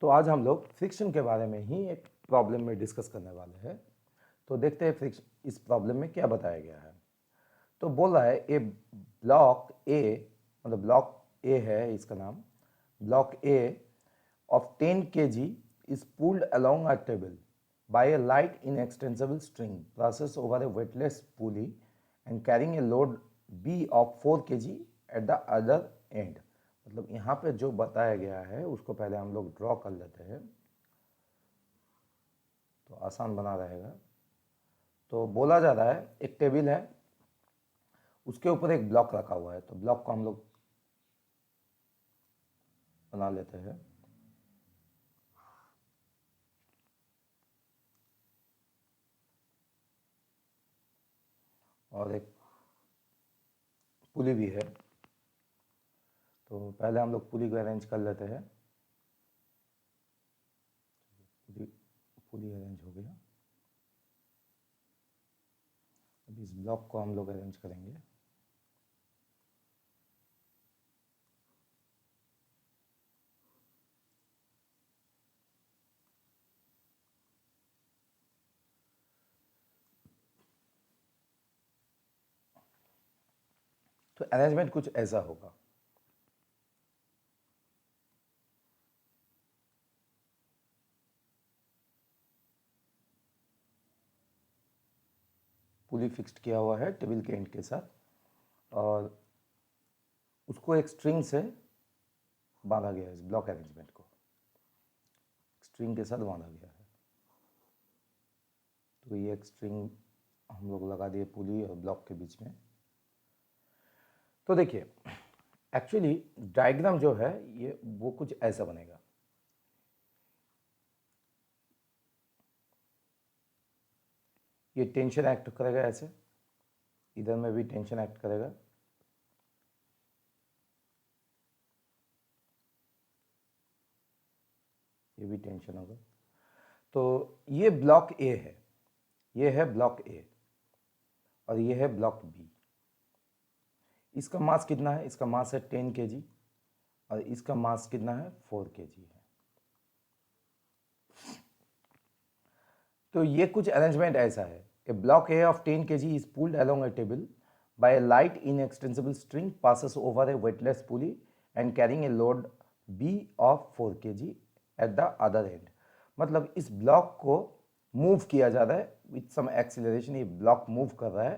तो आज हम लोग फ्रिक्शन के बारे में ही एक प्रॉब्लम में डिस्कस करने वाले हैं। तो देखते हैं फ्रिक्शन इस प्रॉब्लम में क्या बताया गया है। तो बोल रहा है ए ब्लॉक ए, मतलब ब्लॉक ए है इसका नाम, block a of 10 kg is pulled along a table by a light inextensible string passes over a weightless pulley and carrying a load B of 4 kg at the other end। मतलब यहाँ पे जो बताया गया है उसको पहले हम लोग ड्रॉ कर लेते हैं तो आसान बना रहेगा। तो बोला जा रहा है एक टेबल है, उसके ऊपर एक ब्लॉक रखा हुआ है। तो ब्लॉक को हम लोग बना लेते हैं। और एक पुली भी है। तो पहले हम लोग पुली को अरेंज कर लेते हैं। पुली अरेंज हो गया। अब इस ब्लॉक को हम लोग अरेंज करेंगे। तो अरेंजमेंट कुछ ऐसा होगा। पुली फिक्स्ड किया हुआ है टेबल के एंड के साथ और उसको एक स्ट्रिंग से बांधा गया है। इस ब्लॉक अरेंजमेंट को स्ट्रिंग के साथ बांधा गया है। तो ये एक स्ट्रिंग हम लोग लगा दिए पुली और ब्लॉक के बीच में। तो देखिए एक्चुअली डायग्राम जो है ये वो कुछ ऐसा बनेगा। ये टेंशन एक्ट करेगा ऐसे, इधर में भी टेंशन एक्ट करेगा। ये भी टेंशन होगा। तो ये ब्लॉक ए है, ये है ब्लॉक ए और ये है ब्लॉक बी। इसका मास कितना है? इसका मास है 10 kg और इसका मास कितना है? 4 kg है। तो ये कुछ अरेंजमेंट ऐसा है। A block a of 10 kg is pulled along a table by a light inextensible string passes over a weightless pulley and carrying a load B of 4 kg at the other end। मतलब इस block को move किया जा रहा है with some acceleration. ये block move कर रहा है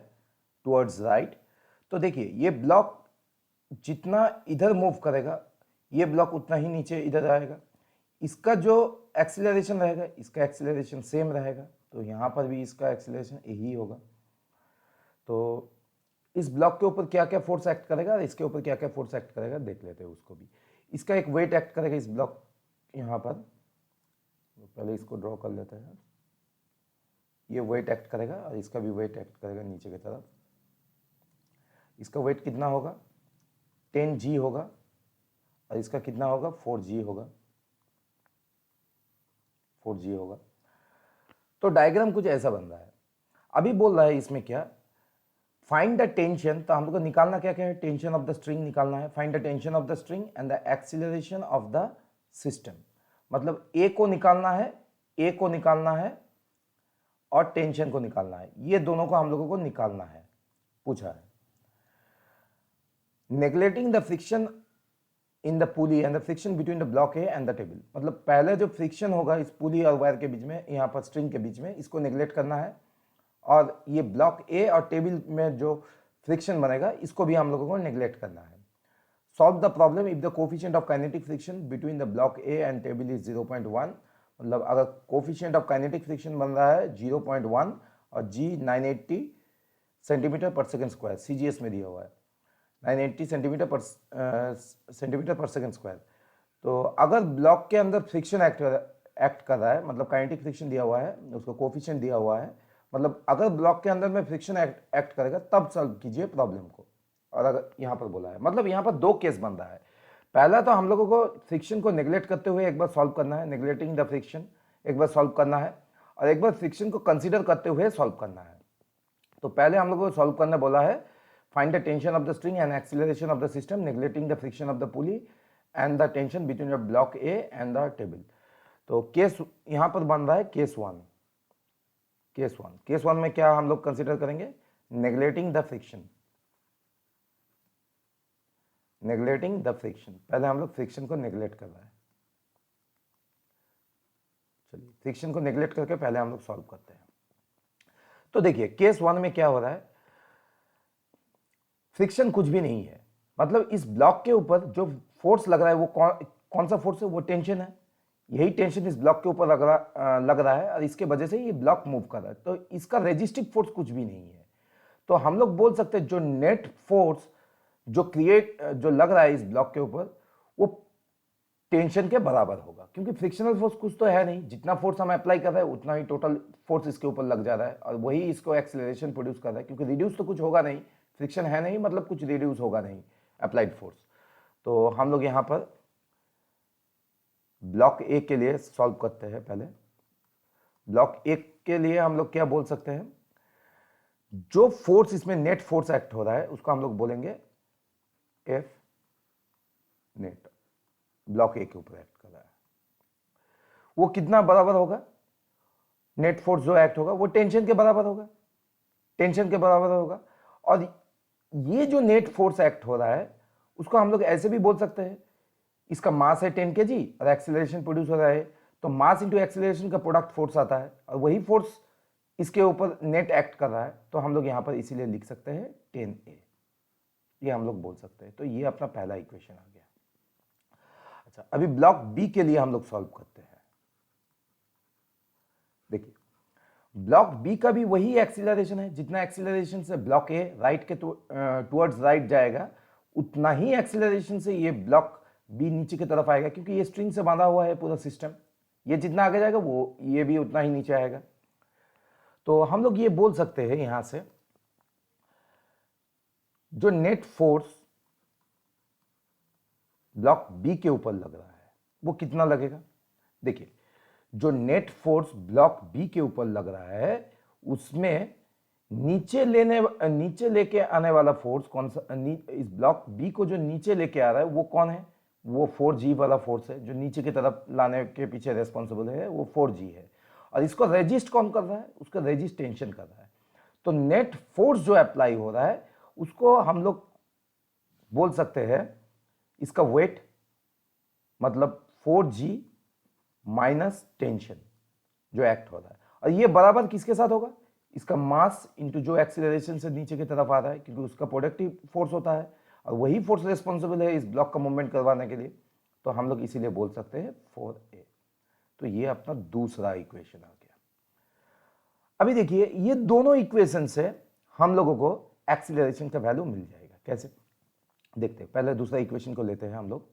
टुवर्ड्स राइट। तो देखिए ये ब्लॉक जितना इधर मूव करेगा ये ब्लॉक उतना ही नीचे इधर आएगा। इसका जो एक्सीलरेशन रहेगा इसका एक्सीलरेशन सेम रहेगा। तो यहाँ पर भी इसका एक्सीलरेशन यही होगा। तो इस ब्लॉक के ऊपर क्या क्या फोर्स एक्ट करेगा और इसके ऊपर क्या क्या फोर्स एक्ट करेगा देख लेते हैं उसको भी। इसका एक वेट एक्ट करेगा इस ब्लॉक यहाँ पर। पहले इसको ड्रॉ कर लेते हैं। ये वेट एक्ट करेगा और इसका भी वेट एक्ट करेगा नीचे की तरफ। इसका वेट कितना होगा? 10g होगा और इसका कितना होगा? 4g होगा। 4g होगा। तो डायग्राम कुछ ऐसा बन रहा है। अभी बोल रहा है इसमें क्या, फाइंड द टेंशन। तो हम लोग को निकालना क्या क्या है? टेंशन ऑफ द स्ट्रिंग निकालना है। Find the tension of the string and the acceleration of the system. मतलब ए को निकालना है, ए को निकालना है और टेंशन को निकालना है। ये दोनों को हम लोगों को निकालना है, पूछा है। Neglecting the friction in the pulley and the friction between the block A and the table. मतलब पहले जो फ्रिक्शन होगा इस पुली और वायर के बीच में, यहाँ पर स्ट्रिंग के बीच में, इसको नेग्लेक्ट करना है। और ये ब्लॉक ए और टेबल में जो फ्रिक्शन बनेगा इसको भी हम लोगों को नेग्लेक्ट करना है। Solve the problem if the coefficient of kinetic friction between the block A and table is 0.1। मतलब अगर कोफिशिएंट ऑफ काइनेटिक फ्रिक्शन बन रहा है 0.1 और जी 980 सेंटीमीटर पर सेकेंड स्क्वायर, CGS में दिया हुआ है 980 सेंटीमीटर पर सेकेंड स्क्वायर। तो अगर ब्लॉक के अंदर फ्रिक्शन एक्ट कर रहा है, मतलब काइनेटिक फ्रिक्शन दिया हुआ है, उसको कोफिशिएंट दिया हुआ है, मतलब अगर ब्लॉक के अंदर में फ्रिक्शन एक्ट करेगा तब सॉल्व कीजिए प्रॉब्लम को। और अगर यहाँ पर बोला है, मतलब यहाँ पर दो केस बन रहा है। पहला तो हम लोगों को फ्रिक्शन को नेग्लेक्ट करते हुए एक बार सॉल्व करना है, नेग्लेक्टिंग द फ्रिक्शन एक बार सॉल्व करना है, और एक बार फ्रिक्शन को कंसीडर करते हुए सॉल्व करना है। तो पहले हम लोगों को सॉल्व करने बोला है find the tension of the string and acceleration of the system neglecting the friction of the pulley and the tension between the block A and the table। तो केस यहां पर बन रहा है केस वन में क्या हम लोग कंसिडर करेंगे, नेगलेटिंग द फ्रिक्शन। पहले हम लोग फ्रिक्शन को नेगलेक्ट कर रहे हैं। चलिए फ्रिक्शन को नेगलेक्ट करके पहले हम लोग सॉल्व करते हैं। तो देखिए केस वन में क्या हो रहा है, फ्रिक्शन कुछ भी नहीं है, मतलब इस ब्लॉक के ऊपर जो फोर्स लग रहा है वो कौन सा फोर्स है, वो टेंशन है। यही टेंशन इस ब्लॉक के ऊपर लग रहा है और इसके वजह से ये ब्लॉक मूव कर रहा है, तो इसका रेजिस्टिव फोर्स कुछ भी नहीं है। तो हम लोग बोल सकते हैं जो नेट फोर्स जो लग रहा है इस ब्लॉक के ऊपर वो टेंशन के बराबर होगा, क्योंकि फ्रिक्शनल फोर्स कुछ तो है नहीं, जितना फोर्स हम अप्लाई कर रहे हैं उतना ही टोटल फोर्स इसके ऊपर लग जा रहा है और वही इसको एक्सेलरेशन प्रोड्यूस कर रहा है, क्योंकि रिड्यूस तो कुछ होगा नहीं, फ्रिक्शन है नहीं, मतलब कुछ रिड्यूस होगा नहीं अप्लाइड फोर्स। तो हम लोग यहां पर ब्लॉक ए के लिए सॉल्व करते हैं। पहले ब्लॉक ए के लिए हम लोग क्या बोल सकते हैं, जो फोर्स इसमें नेट फोर्स एक्ट हो रहा है उसको हम लोग बोलेंगे एफ नेट, ब्लॉक ए के ऊपर एक्ट कर रहा है। वो कितना बराबर होगा, नेट फोर्स जो एक्ट होगा वो टेंशन के बराबर होगा। और ये जो नेट फोर्स एक्ट हो रहा है उसको हम लोग ऐसे भी बोल सकते हैं, इसका मास है 10 kg और एक्सीलरेशन प्रोड्यूस हो रहा है, तो मास इंटू एक्सीलरेशन का प्रोडक्ट फोर्स आता है और वही फोर्स इसके ऊपर नेट एक्ट कर रहा है, तो हम लोग यहां पर इसीलिए लिख सकते हैं 10A, ये हम लोग बोल सकते हैं। तो ये अपना पहला इक्वेशन आ गया। अच्छा, अभी ब्लॉक बी के लिए हम लोग सॉल्व करते हैं। देखिए ब्लॉक बी का भी वही एक्सीलरेशन है, जितना एक्सीलरेशन से ब्लॉक ए राइट के टुवर्ड्स राइट जाएगा उतना ही एक्सीलरेशन से ये ब्लॉक बी नीचे की तरफ आएगा, क्योंकि ये स्ट्रिंग से बांधा हुआ है पूरा सिस्टम, ये जितना आगे जाएगा वो ये भी उतना ही नीचे आएगा। तो हम लोग ये बोल सकते हैं यहां से जो नेट फोर्स ब्लॉक बी के ऊपर लग रहा है वो कितना लगेगा। देखिए जो नेट फोर्स ब्लॉक बी के ऊपर लग रहा है उसमें नीचे लेके आने वाला फोर्स कौन सा, इस ब्लॉक बी को जो नीचे लेके आ रहा है वो कौन है, वो 4G वाला फोर्स है, जो नीचे की तरफ लाने के पीछे रेस्पॉन्सिबल है वो 4G है। और इसको रेजिस्ट कौन कर रहा है, उसका रेजिस्ट टेंशन कर रहा है। तो नेट फोर्स जो अप्लाई हो रहा है उसको हम लोग बोल सकते हैं इसका वेट, मतलब 4G माइनस टेंशन जो एक्ट हो रहा है, और ये बराबर किसके साथ होगा, इसका मास इंटू जो एक्सीलरेशन से नीचे की तरफ आ रहा है, क्योंकि उसका प्रोडक्टिव फोर्स होता है और वही फोर्स रिस्पॉन्सिबल है इस ब्लॉक का मूवमेंट करवाने के लिए। तो हम लोग इसीलिए बोल सकते हैं 4A। तो ये अपना दूसरा इक्वेशन आ गया। अभी देखिए ये दोनों इक्वेशन से हम लोगों को एक्सीलरेशन का वैल्यू मिल जाएगा। कैसे देखते हैं, पहले दूसरा इक्वेशन को लेते हैं हम लोग।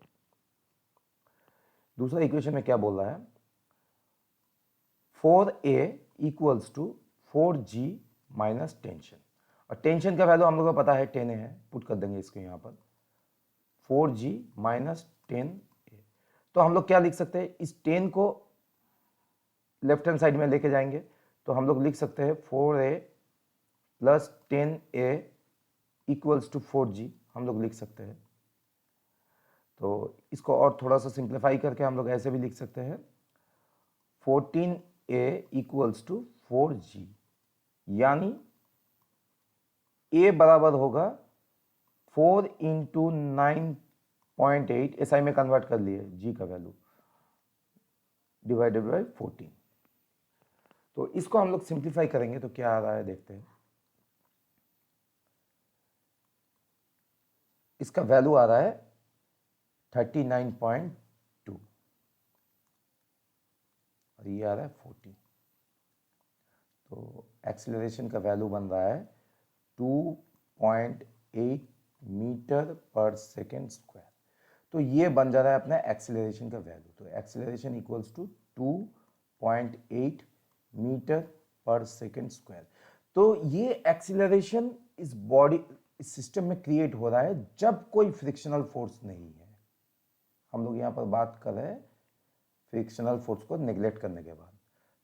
दूसरा इक्वेशन में क्या बोल रहा है, 4A equals to 4G minus tension, और टेंशन का वैल्यू हम लोगों को पता है 10A है, पुट कर देंगे इसको यहां पर 4G माइनस 10A। तो हम लोग क्या लिख सकते हैं, इस 10 को लेफ्ट हैंड साइड में लेके जाएंगे तो हम लोग लिख सकते हैं 4A plus 10A equals to 4G, हम लोग लिख सकते हैं। तो इसको और थोड़ा सा सिंप्लीफाई करके हम लोग ऐसे भी लिख सकते हैं 14A इक्वल्स टू 4G, यानी A बराबर होगा 4 इंटू 9.8, SI में कन्वर्ट कर लिए G का वैल्यू, डिवाइडेड बाई 14। तो इसको हम लोग सिंप्लीफाई करेंगे तो क्या आ रहा है देखते हैं। इसका वैल्यू आ रहा है 39.2 और ये आ रहा है 14। तो एक्सीलरेशन का वैल्यू बन रहा है 2.8 मीटर पर सेकेंड स्क्वायर। तो ये बन जा रहा है अपना एक्सीलरेशन का वैल्यू। तो एक्सीलरेशन इक्वल्स टू 2.8 मीटर पर सेकेंड स्क्वायर। तो ये एक्सीलरेशन इस सिस्टम में क्रिएट हो रहा है जब कोई फ्रिक्शनल फोर्स नहीं है। हम लोग यहां पर बात कर रहे हैं फ्रिक्शनल फोर्स को नेग्लेक्ट करने के बाद।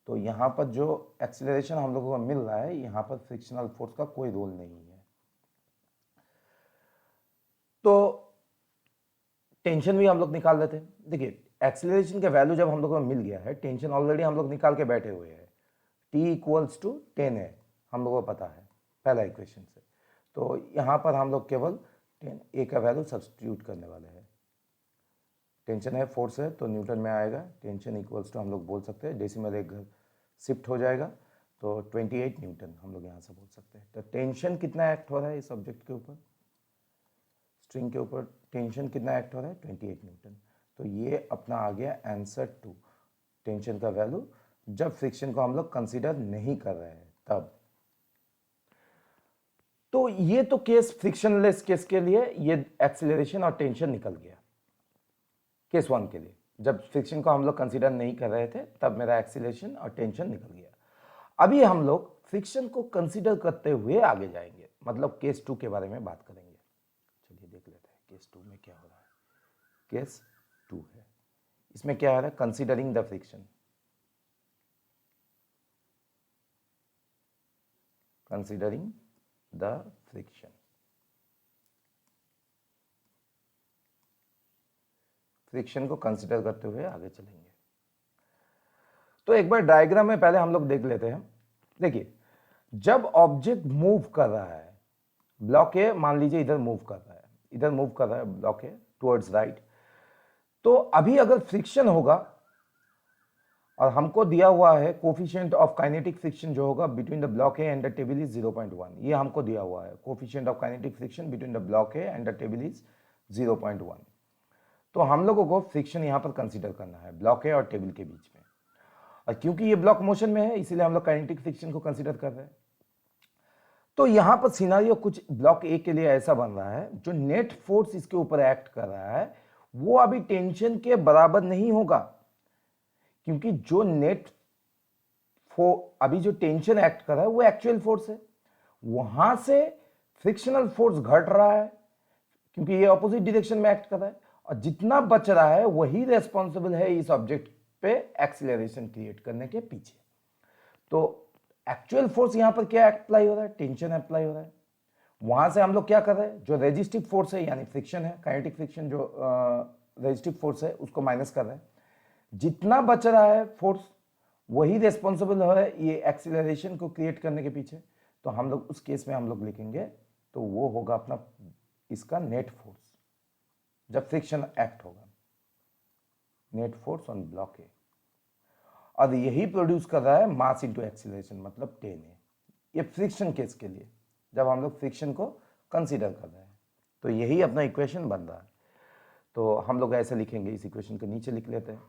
तो यहां पर जो एक्सीलरेशन हम लोगों को मिल रहा है यहां पर फ्रिक्शनल फोर्स का कोई रोल नहीं है। तो टेंशन भी हम लोग निकाल लेते हैं। देखिए एक्सीलरेशन का वैल्यू जब हम लोग को मिल गया है, टेंशन ऑलरेडी हम लोग निकाल के बैठे हुए हैं, t इक्वल्स टू 10 है, हम लोगों को पता है पहला इक्वेशन से। तो यहाँ पर हम लोग केवल 10 a का वैल्यू सब्सटीट्यूट करने वाले हैं। टेंशन है, फोर्स है, तो न्यूटन में आएगा। टेंशन इक्वल्स टू हम लोग बोल सकते हैं, डेसिमल एक घर शिफ्ट हो जाएगा, तो 28 न्यूटन हम लोग यहाँ से बोल सकते हैं। तो टेंशन कितना एक्ट हो रहा है इस ऑब्जेक्ट के ऊपर, स्ट्रिंग के ऊपर टेंशन कितना एक्ट हो रहा है, 28 न्यूटन। तो ये अपना आ गया आंसर 2, टेंशन का वैल्यू जब फ्रिक्शन को हम लोग कंसीडर नहीं कर रहे हैं तब। तो ये तो केस फ्रिक्शनलेस केस के लिए ये एक्सीलरेशन और टेंशन निकल गया। केस 1 के लिए जब फ्रिक्शन को हम लोग कंसीडर नहीं कर रहे थे तब मेरा एक्सीलरेशन और टेंशन निकल गया। अभी हम लोग फ्रिक्शन को कंसीडर करते हुए आगे जाएंगे, मतलब केस 2 के बारे में बात करेंगे। चलिए देख लेते हैं केस 2 में क्या हो रहा है। केस 2 है, इसमें क्या है, considering the friction. Considering the friction, friction को कंसीडर करते हुए आगे चलेंगे। तो एक बार डायग्राम में पहले हम लोग देख लेते हैं। देखिए, जब ऑब्जेक्ट मूव कर रहा है, ब्लॉक ए मान लीजिए इधर मूव कर रहा है, इधर मूव कर रहा है ब्लॉक ए टुवर्ड्स राइट, तो अभी अगर फ्रिक्शन होगा और हमको दिया हुआ है कोफिशिएंट ऑफ काइनेटिक फ्रिक्शन जो होगा between the block A and the table is 0.1, ये हमको दिया हुआ है coefficient of kinetic friction between the block A and the table is 0.1। तो हम लोगों को फ्रिक्शन यहां पर कंसीडर करना है ब्लॉक ए और टेबल के बीच में, और क्योंकि ये ब्लॉक मोशन में है इसीलिए हम लोग काइनेटिक फ्रिक्शन को कंसीडर कर रहे हैं। तो यहां पर सिनारियो कुछ ब्लॉक ए के लिए ऐसा बन रहा है, जो नेट फोर्स इसके ऊपर एक्ट कर रहा है वो अभी टेंशन के बराबर नहीं होगा, क्योंकि जो अभी जो टेंशन एक्ट कर रहा है वो एक्चुअल फोर्स है, वहां से फ्रिक्शनल फोर्स घट रहा है क्योंकि ये ऑपोजिट डायरेक्शन में एक्ट कर रहा है, और जितना बच रहा है वही रेस्पॉन्सिबल है इस ऑब्जेक्ट पे एक्सीलरेशन क्रिएट करने के पीछे। तो एक्चुअल फोर्स यहां पर क्या अप्लाई हो रहा है, टेंशन अप्लाई हो रहा है। वहां से हम लोग क्या कर रहे हैं, जो रेजिस्टिव फोर्स है यानी फ्रिक्शन है, काइनेटिक फ्रिक्शन जो रेजिस्टिव फोर्स है उसको माइनस कर रहे हैं। जितना बच रहा है फोर्स वही रेस्पॉन्सिबल है ये एक्सीलरेशन को क्रिएट करने के पीछे। तो हम लोग उस केस में हम लोग लिखेंगे तो वो होगा अपना इसका नेट फोर्स जब फ्रिक्शन एक्ट होगा, नेट फोर्स ऑन ब्लॉक ए, और यही प्रोड्यूस कर रहा है मास इनटू एक्सीलरेशन मतलब 10a। ये फ्रिक्शन केस के लिए जब हम लोग फ्रिक्शन को कंसीडर कर रहे हैं, तो यही अपना इक्वेशन बन रहा है। तो हम लोग ऐसे लिखेंगे, इस इक्वेशन को नीचे लिख लेते हैं।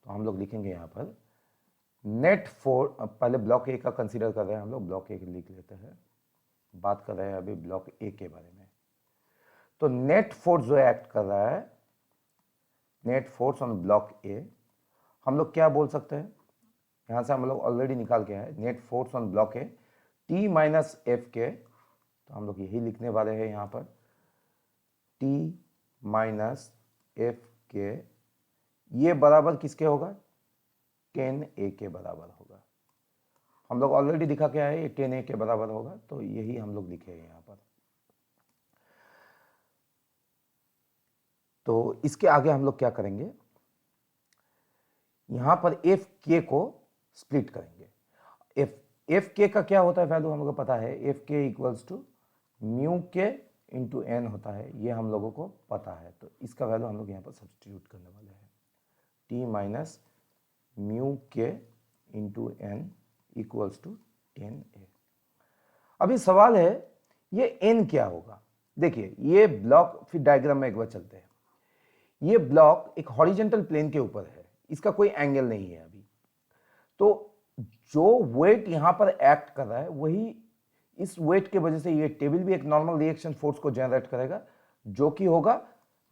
तो हम लोग लिखेंगे यहां पर नेट फोर्स, पहले ब्लॉक ए का कंसीडर कर रहे हैं हम लोग, ब्लॉक ए लिख लेते हैं, बात कर रहे हैं अभी ब्लॉक ए के बारे में। तो नेट फोर्स जो एक्ट कर रहा है, नेट फोर्स ऑन ब्लॉक ए, हम लोग क्या बोल सकते हैं, यहां से हम लोग ऑलरेडी निकाल के आए, net force on block A T minus F के, तो हम लोग यही लिखने वाले हैं यहां पर, टी माइनस एफ के, ये बराबर किसके होगा, 10a के बराबर होगा। हम लोग ऑलरेडी दिखा के आए ये 10a के बराबर होगा, तो यही हम लोग लिखे हैं यहां पर। तो इसके आगे हम लोग क्या करेंगे, यहां पर एफ के को स्प्लिट करेंगे। एफ के का क्या होता है वैल्यू हम लोग को पता है, एफ के इक्वल्स टू म्यू के इंटू एन होता है, ये हम लोगों को पता है। तो इसका वैल्यू हम लोग यहां पर सब्सटीट्यूट करने वाले हैं, टी माइनस म्यू के into N equals to 10a। अभी सवाल है ये n क्या होगा। देखिए ये ब्लॉक, फिर डायग्राम में एक बार चलते हैं। ये ब्लॉक एक हॉरिजॉन्टल प्लेन के ऊपर है, इसका कोई एंगल नहीं है अभी, तो जो वेट यहां पर एक्ट कर रहा है वही, इस वेट के वजह से ये टेबल भी एक नॉर्मल रिएक्शन फोर्स को जनरेट करेगा जो कि होगा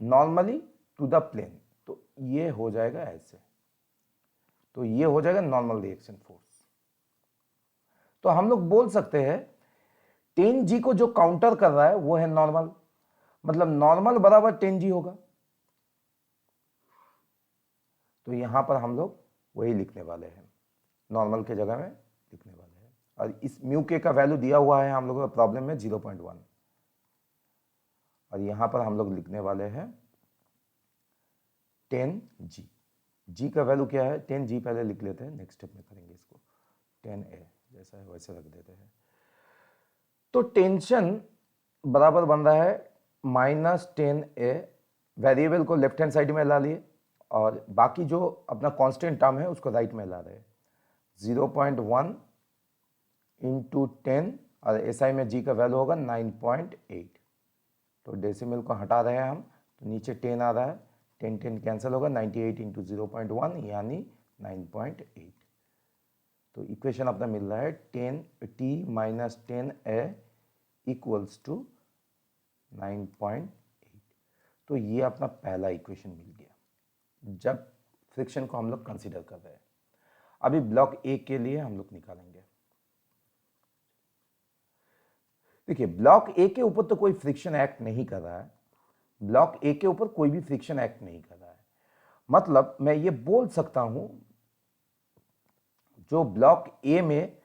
नॉर्मली टू द प्लेन। तो ये हो जाएगा ऐसे, तो ये हो जाएगा नॉर्मल रिएक्शन फोर्स। तो हम लोग बोल सकते हैं 10g को जो काउंटर कर रहा है वो है नॉर्मल, मतलब नॉर्मल बराबर 10g होगा। तो यहां पर हम लोग वही लिखने वाले हैं, नॉर्मल के जगह में लिखने वाले हैं, और इस म्यू के का वैल्यू दिया हुआ है हम लोगों को प्रॉब्लम में 0.1, और यहां पर हम लोग लिखने वाले हैं 10g। g का वैल्यू क्या है, 10g पहले लिख लेते हैं, नेक्स्ट स्टेप में करेंगे इसको। 10a जैसा है वैसे रख देते हैं। तो टेंशन बराबर बन रहा है -10a, वेरिएबल को लेफ्ट हैंड साइड में ला लिए और बाकी जो अपना कांस्टेंट टर्म है उसको राइट में ला रहे हैं। 0.1 इंटू 10 और एसआई में जी का वैल्यू होगा 9.8। तो डेसिमल को हटा रहे हैं हम, तो नीचे 10 आ रहा है, 10 कैंसिल होगा, 98 इंटू 0.1 यानी 9.8। तो इक्वेशन अपना मिल रहा है 10t minus 10a equals to 9.8। तो ये अपना पहला इक्वेशन मिल गया जब फ्रिक्शन को हम लोग कंसीडर कर रहे हैं। अभी ब्लॉक ए के लिए हम लोग निकालेंगे। देखिए ब्लॉक ए के ऊपर तो कोई फ्रिक्शन एक्ट नहीं कर रहा है, ब्लॉक ए के ऊपर कोई भी फ्रिक्शन एक्ट नहीं कर रहा है। मतलब मैं ये बोल सकता हूं जो ब्लॉक ए में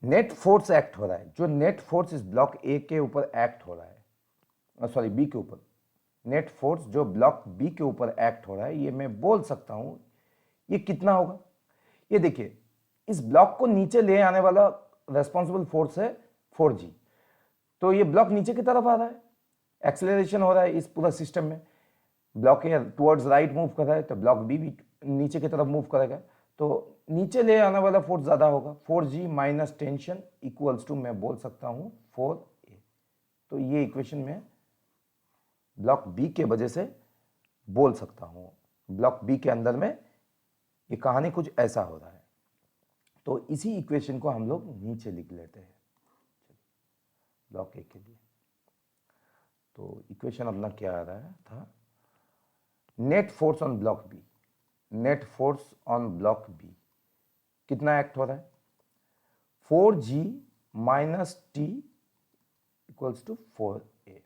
नेट फोर्स एक्ट हो रहा है, जो नेट फोर्स इस ब्लॉक ए के ऊपर एक्ट हो रहा है, सॉरी बी के ऊपर, नेट फोर्स जो ब्लॉक बी के ऊपर एक्ट हो रहा है, ये मैं बोल सकता हूं ये कितना होगा। ये देखिए इस ब्लॉक को नीचे ले आने वाला रेस्पॉन्सिबल फोर्स है 4g। तो ये ब्लॉक नीचे की तरफ आ रहा है, एक्सेलरेशन हो रहा है इस पूरा सिस्टम में, ब्लॉक ए टुवर्ड्स राइट मूव कर रहा है तो ब्लॉक बी भी नीचे की तरफ मूव करेगा, तो नीचे ले आने वाला फोर्स ज्यादा होगा। 4g minus tension equals to मैं बोल सकता हूं 4a। तो ये इक्वेशन में ब्लॉक बी के वजह से बोल सकता हूं, ब्लॉक बी के अंदर में ये कहानी कुछ ऐसा हो रहा है। तो इसी इक्वेशन को हम लोग नीचे लिख लेते हैं ब्लॉक ए के लिए। तो इक्वेशन अपना क्या आ रहा है था, net force on block B, net force on block B कितना एक्ट हो रहा है, 4g minus T equals to 4a।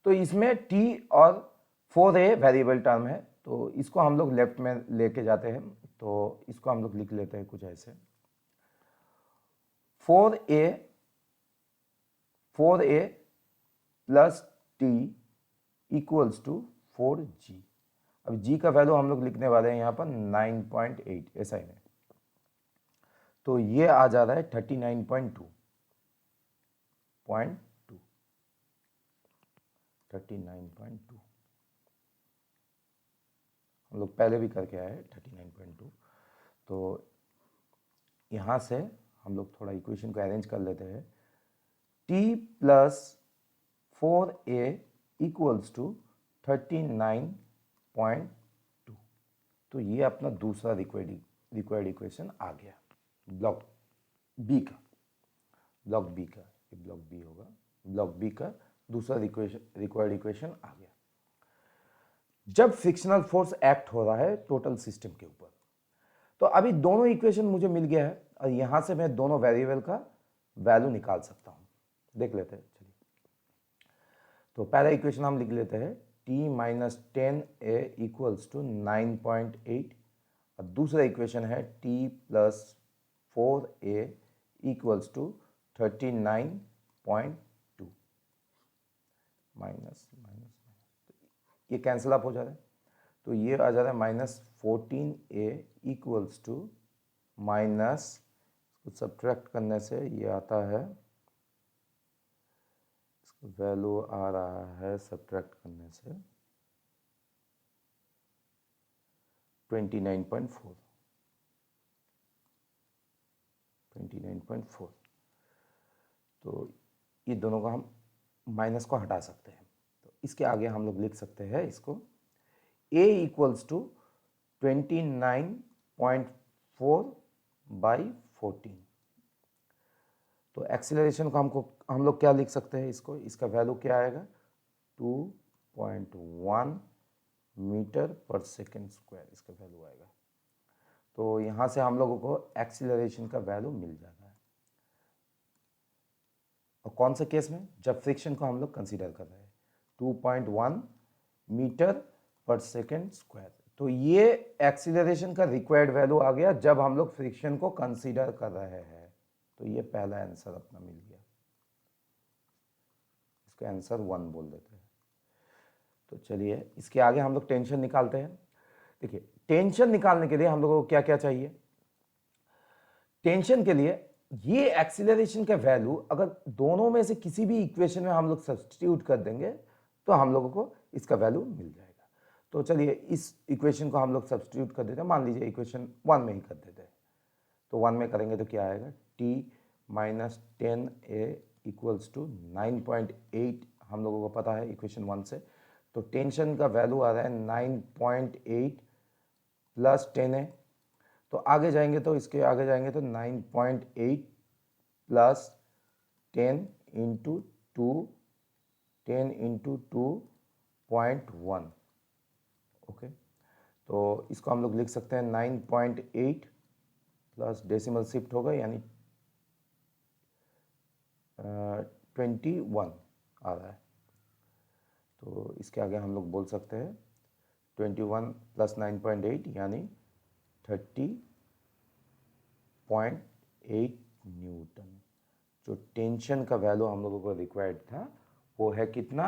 तो इसमें t और 4a वेरिएबल टर्म है, तो इसको हम लोग लेफ्ट में लेके जाते हैं, तो इसको हम लोग लिख लेते हैं कुछ ऐसे, 4a plus T equals to 4g। अब g का वैल्यू हम लोग लिखने वाले हैं यहाँ पर 9.8 ऐसा ही में, तो ये आ जा रहा है 39.2 39.2। हम लोग पहले भी करके आए 39.2। तो यहाँ से हम लोग थोड़ा इक्वेशन को अरेंज कर लेते हैं, t plus 4a equals to 39.2। तो ये अपना दूसरा रिक्वायर्ड इक्वेशन आ गया ब्लॉक बी का, ब्लॉक बी का, ये ब्लॉक बी होगा, ब्लॉक बी का दूसरा रिक्वायर्ड इक्वेशन आ गया जब फ्रिक्शनल फोर्स एक्ट हो रहा है टोटल सिस्टम के ऊपर। तो अभी दोनों इक्वेशन मुझे मिल गया है और यहां से मैं दोनों वेरिएबल का वैल्यू निकाल सकता हूं, देख लेते हैं। चलिए तो पहला इक्वेशन हम लिख लेते हैं, t minus 10a equals to 9.8 और दूसरा इक्वेशन है t plus 4a equals to 39.2 minus ये कैंसिल अप हो जा रहा है, तो ये आ जा रहा है -14a इक्वल्स टू माइनस, इसको सब्ट्रैक्ट करने से ये आता है, इसका वैल्यू आ रहा है सब्ट्रैक्ट करने से 29.4। तो ये दोनों का हम माइनस को हटा सकते हैं, तो इसके आगे हम लोग लिख सकते हैं इसको a इक्वल्स टू 29.4 बाई 14। तो एक्सीलरेशन को हम लोग क्या लिख सकते हैं, इसको, इसका वैल्यू क्या आएगा 2.1 मीटर पर सेकेंड स्क्वायर इसका वैल्यू आएगा। तो यहाँ से हम लोगों को एक्सीलरेशन का वैल्यू मिल जाता है। और कौन से केस में, जब फ्रिक्शन को हम लोग कंसीडर कर रहे हैं, 2.1 मीटर पर सेकेंड स्क्वायर। तो ये एक्सीलरेशन का रिक्वायर्ड वैल्यू आ गया जब हम लोग फ्रिक्शन को कंसीडर कर रहे हैं। तो ये पहला आंसर अपना मिल गया, इसका आंसर 1 बोल देते हैं। तो चलिए इसके आगे हम लोग टेंशन निकालते हैं। देखिए टेंशन निकालने के लिए हम लोगों को क्या क्या चाहिए, टेंशन के लिए ये एक्सीलरेशन का वैल्यू अगर दोनों में से किसी भी इक्वेशन में हम लोग सब्स्टिट्यूट कर देंगे तो हम लोगों को इसका वैल्यू मिल जाएगा। तो चलिए इस इक्वेशन को हम लोग सब्स्टिट्यूट कर देते हैं, मान लीजिए इक्वेशन 1 में ही कर देते हैं। तो 1 में करेंगे तो क्या आएगा, t minus 10a equals to 9.8, हम लोगों को पता है इक्वेशन 1 से। तो टेंशन का वैल्यू आ रहा है 9.8 प्लस 10a। तो आगे जाएंगे तो इसके आगे जाएंगे तो 9.8 प्लस 10 इंटू 2, 10 इंटू 2.1। ओके, तो इसको हम लोग लिख सकते हैं 9.8 प्लस डेसिमल शिफ्ट होगा यानी 21 आ रहा है। तो इसके आगे हम लोग बोल सकते हैं 21 प्लस 9.8 यानी 30.8 न्यूटन। जो टेंशन का वैल्यू हम लोगों को रिक्वायर्ड था वो है कितना,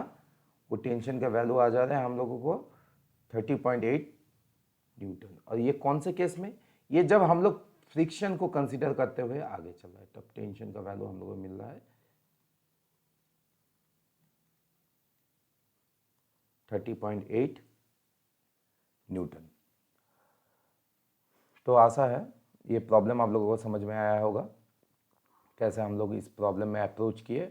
वो टेंशन का वैल्यू आ जा रहा है हम लोगों को 30.8 न्यूटन। और ये कौन से केस में, ये जब हम लोग फ्रिक्शन को कंसीडर करते हुए आगे चल रहा है तब टेंशन का वैल्यू हम लोगों को मिल रहा है 30.8 न्यूटन। तो आशा है ये प्रॉब्लम आप लोगों को समझ में आया होगा, कैसे हम लोग इस प्रॉब्लम में अप्रोच किए।